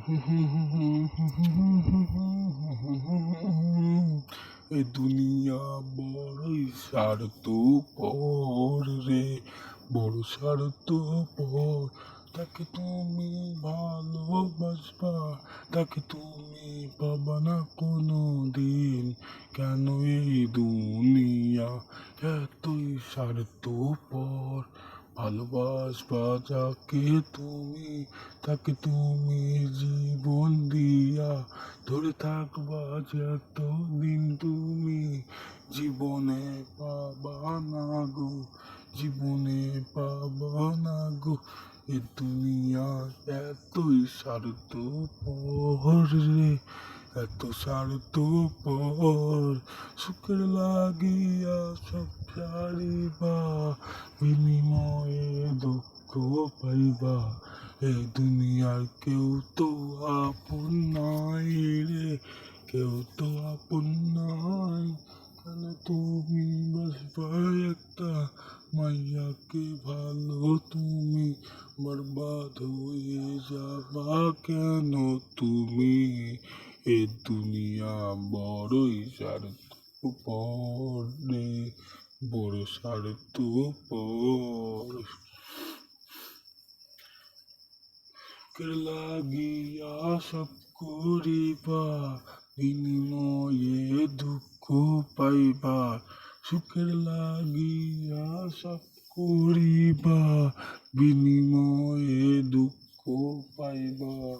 এ দুনিয়া বড়ই স্বার্থপর রে, বড় স্বার্থপর। তাকে তুমি ভালোবাসবা, তাকে তুমি পাবা না কোনো দিন। কেন এই দুনিয়া এতই স্বার্থপর? ভালোবাসবা যাকে তুমি, তাকে তুমি জীবন দিয়া ধরে থাকবা যতদিন তুমি। জীবনে পাবা না গো, জীবনে পাবা না গো। এ দুনিয়া এতই স্বার্থপর রে, এত স্বার্থপর। সুখের লাগিয়া সব ছাড়িবা, বিনিময়ে দুঃখ পাইবা। এই দুনিয়ার কেউ তো আপন নাই রে, কেউ তো আপন নাই। কেন তুমি বাসবা একটা মাইয়াকে ভালো, তুমি বরবাদ হয়ে যাবা কেন তুমি? এ দুনিয়া বড়ই স্বার্থপর রে, বড় স্বার্থপর। লাগিয়া সব করিবা, বিনিময়ে দুঃখ পাইবা। সুখের লাগিয়া সব করিবা, বিনিময়ে দুঃখ পাইবা।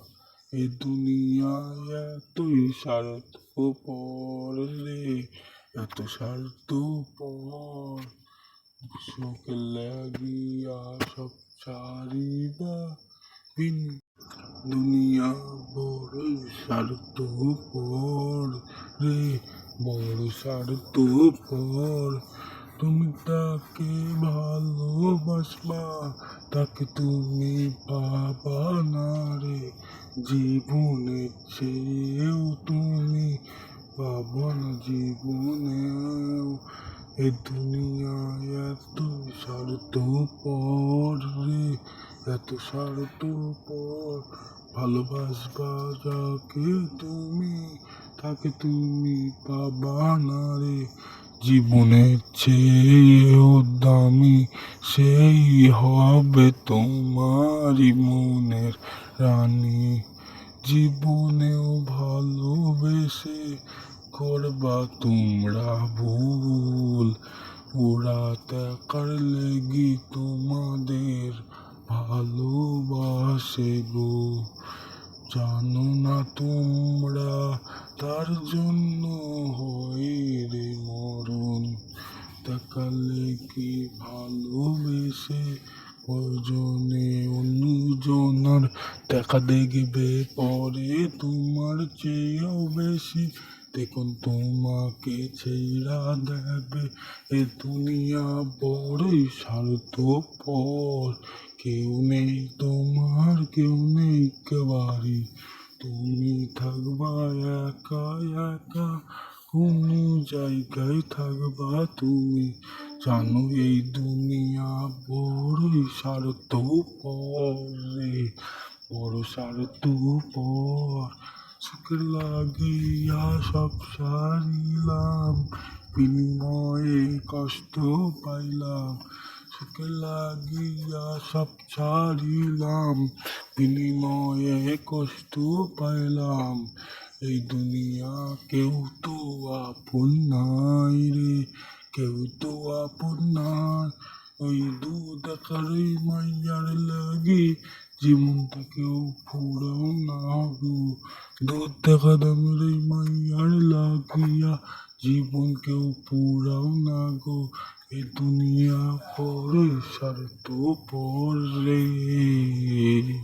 এ দুনিয়া এতই স্বার্থপর রে, এত স্বার্থপর। সুখের লাগিয়া সব ছাড়িবা, দুনিয়া বড়ই স্বার্থপর রে, বড় স্বার্থপর। তুমি তাকে ভালোবাসবা, তাকে তুমি পাবা না রে জীবনে, চেয়েও তুমি পাবা না জীবনেও। এ দুনিয়া এত স্বার্থপর রে, এত স্বার্থপর। ভালোবাসবা যাকে তুমি, তাকে তুমি পাবা না রে জীবনের চেয়েও দামি। সেই হবে তোমারই মনের রানী। জীবনেও ভালোবেসে করবা তোমরা ভুল, ওরা দেখার লেগি তোমাদের ভালোবাসে গো। জানো না তোমরা তার জন্য হয় রে মরণ। দেখার লেগি ভালোবেসে প্রয়োজনে অন্যজনার দেখা দেখবে পরে তোমার চেয়েও বেশি। দেখুন তোমাকে ছেড়া দেবে। এ দুনিয়া বড়ই স্বার্থপর। কেউ নেই তোমার, কেউ নেই কেবারি। তুমি থাকবা একা একা, কোনো জায়গায় থাকবা তুমি। জানো এই দুনিয়া বড়ই স্বার্থপর রে, বড় স্বার্থপর। সুখের লাগিয়া সব সারিলাম, বিনিময়ে কষ্ট পাইলাম। সুখের লাগিয়া সব ছাড়িলাম, বিনিময়ে কষ্ট পাইলাম। এই দুনিয়া কেউ তো আপন নাই রে, কেউ তো আপন নাই। ওই দু দেখার ওই মাইয়ার লাগি জীবনটা কেউ ফুরাও না গো। দুধ দেখা দামের ওই মাইয়ার লাগিয়া জীবন কেউ পুরাও না গো। এ দুনিয়া বড়ই স্বার্থপর রে।